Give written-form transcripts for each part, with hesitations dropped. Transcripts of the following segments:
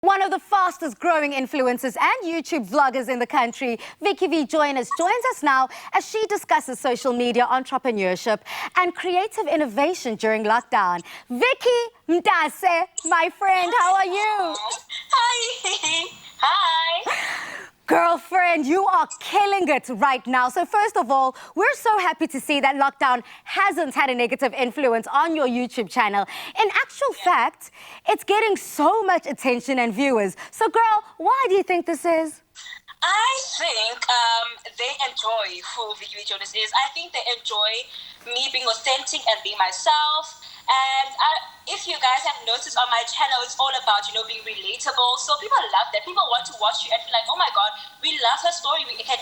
One of the fastest growing influencers and YouTube vloggers in the country, Vicky Vee Jonas, joins us now as she discusses social media entrepreneurship and creative innovation during lockdown. Vicky Mdase, my friend, how are you? Hi. Hi. Girlfriend, you are killing it right now. So first of all, we're so happy to see that lockdown hasn't had a negative influence on your YouTube channel. In actual fact, it's getting so much attention and viewers. So girl, why do you think this is? I think they enjoy who Vicky Vee Jonas is. I think they enjoy me being authentic and being myself. And if you guys have noticed on my channel, it's all about, being relatable. So people love that. People want to watch you and feel like, oh my God, we love her story. We can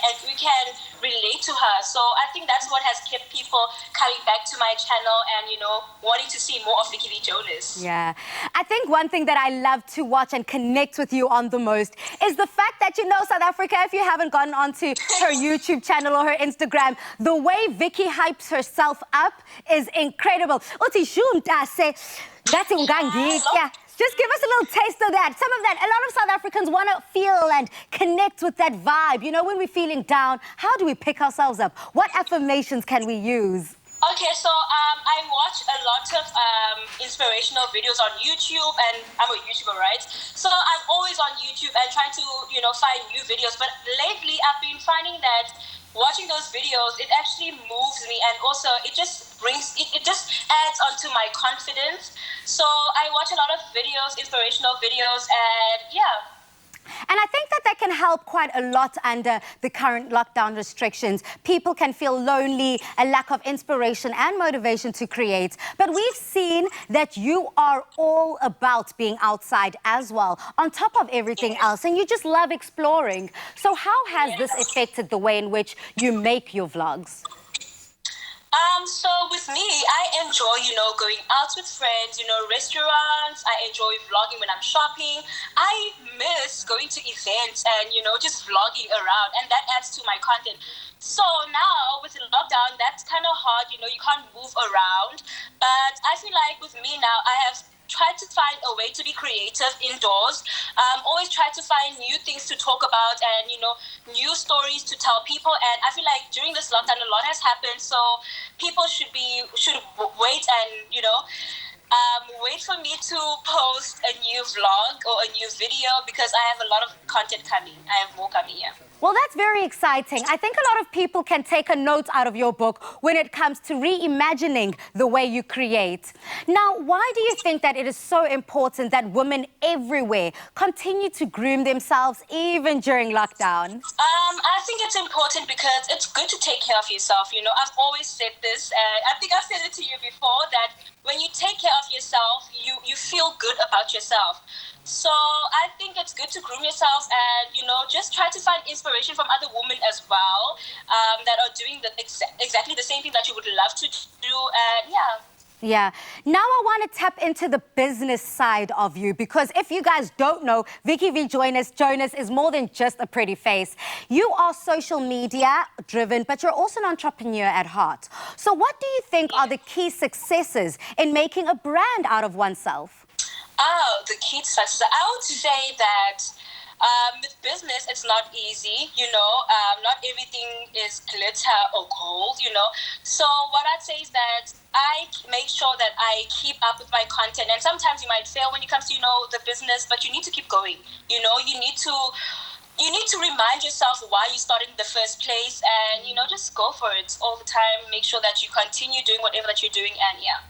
relate to her. So I think that's what has kept people coming back to my channel and, wanting to see more of Vicky Vee Jonas. Yeah. I think one thing that I love to watch and connect with you on the most is the fact that, South Africa, if you haven't gone onto her YouTube channel or her Instagram, the way Vicky hypes herself up is incredible. Uthi shumtase, ngathi ungangitya. Just give us a little taste of that. Some of that, a lot of South Africans want to feel and connect with that vibe. When we're feeling down, how do we pick ourselves up? What affirmations can we use? Okay, so I watch a lot of inspirational videos on YouTube, and I'm a YouTuber, right? So I'm always on YouTube and trying to, find new videos. But lately, I've been finding that watching those videos, it actually moves me, and also it just brings, it just adds onto my confidence. So I watch a lot of videos, inspirational videos, and yeah. And I think that can help quite a lot under the current lockdown restrictions. People can feel lonely, a lack of inspiration and motivation to create. But we've seen that you are all about being outside as well, on top of everything else, and you just love exploring. So how has this affected the way in which you make your vlogs? So with me, I enjoy, going out with friends, restaurants. I enjoy vlogging when I'm shopping. I miss going to events and, just vlogging around, and that adds to my content. So now with the lockdown, that's kind of hard, you can't move around. But I feel like with me now, I have tried to find a way to be creative indoors. Always try to find new things to talk about and, new stories to tell people. And I feel like during this lockdown, a lot has happened. So people should wait and, wait for me to post a new vlog or a new video because I have a lot of content coming. I have more coming, yeah. Well, that's very exciting. I think a lot of people can take a note out of your book when it comes to reimagining the way you create. Now, why do you think that it is so important that women everywhere continue to groom themselves even during lockdown? I think it's important because it's good to take care of yourself. I've always said this, and I think I've said it to you before, that when you take care of yourself, you feel good about yourself. So I think it's good to groom yourself and, just try to find inspiration from other women as well that are doing exactly the same thing that you would love to do. And yeah. Yeah. Now I want to tap into the business side of you, because if you guys don't know, Vicky Vee Jonas is more than just a pretty face. You are social media driven, but you're also an entrepreneur at heart. So what do you think are the key successes in making a brand out of oneself? Oh, the key to success. I would say that with business, it's not easy, not everything is glitter or gold, So what I'd say is that I make sure that I keep up with my content. And sometimes you might fail when it comes to, the business, but you need to keep going. You need to remind yourself why you started in the first place and, just go for it all the time. Make sure that you continue doing whatever that you're doing, and yeah.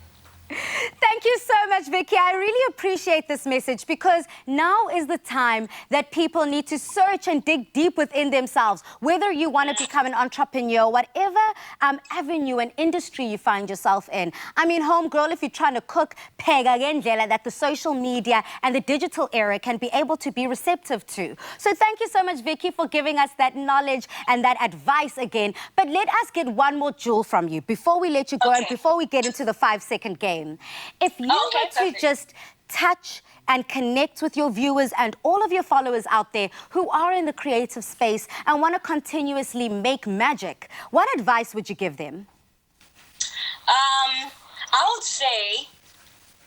Thank you so much, Vicky. I really appreciate this message, because now is the time that people need to search and dig deep within themselves, whether you want to become an entrepreneur, whatever avenue and industry you find yourself in. I mean, homegirl, if you're trying to cook, pheka ngendlela that the social media and the digital era can be able to be receptive to. So thank you so much, Vicky, for giving us that knowledge and that advice again. But let us get one more jewel from you before we let you go and before we get into the 5-second game. If you were to just touch and connect with your viewers and all of your followers out there who are in the creative space and want to continuously make magic, what advice would you give them? I would say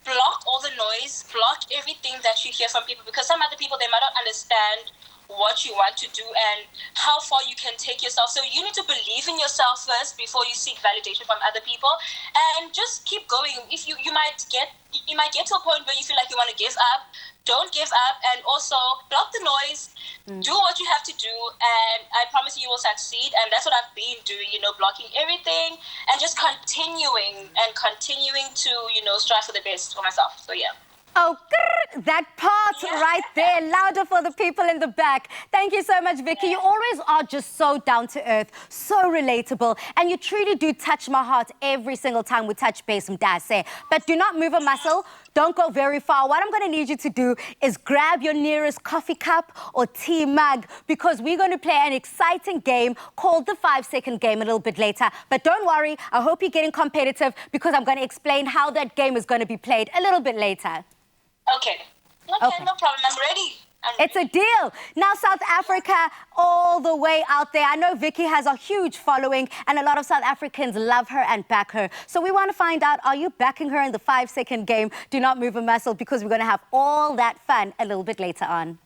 block all the noise, block everything that you hear from people, because some other people, they might not understand what you want to do and how far you can take yourself. So you need to believe in yourself first before you seek validation from other people, and just keep going. If you might get to a point where you feel like you want to give up. Don't give up, and also block the noise. Do what you have to do, and I promise you will succeed. And that's what I've been doing, blocking everything and just continuing to, strive for the best for myself. So yeah. Oh, that part right there, louder for the people in the back. Thank you so much, Vicky. You always are just so down to earth, so relatable, and you truly do touch my heart every single time we touch base, Mdase. But do not move a muscle. Don't go very far. What I'm going to need you to do is grab your nearest coffee cup or tea mug, because we're going to play an exciting game called the 5-second game a little bit later. But don't worry, I hope you're getting competitive, because I'm going to explain how that game is going to be played a little bit later. Okay, no problem. I'm ready. It's a deal. Now, South Africa, all the way out there. I know Vicky has a huge following, and a lot of South Africans love her and back her. So we want to find out, are you backing her in the 5-second game? Do not move a muscle, because we're going to have all that fun a little bit later on.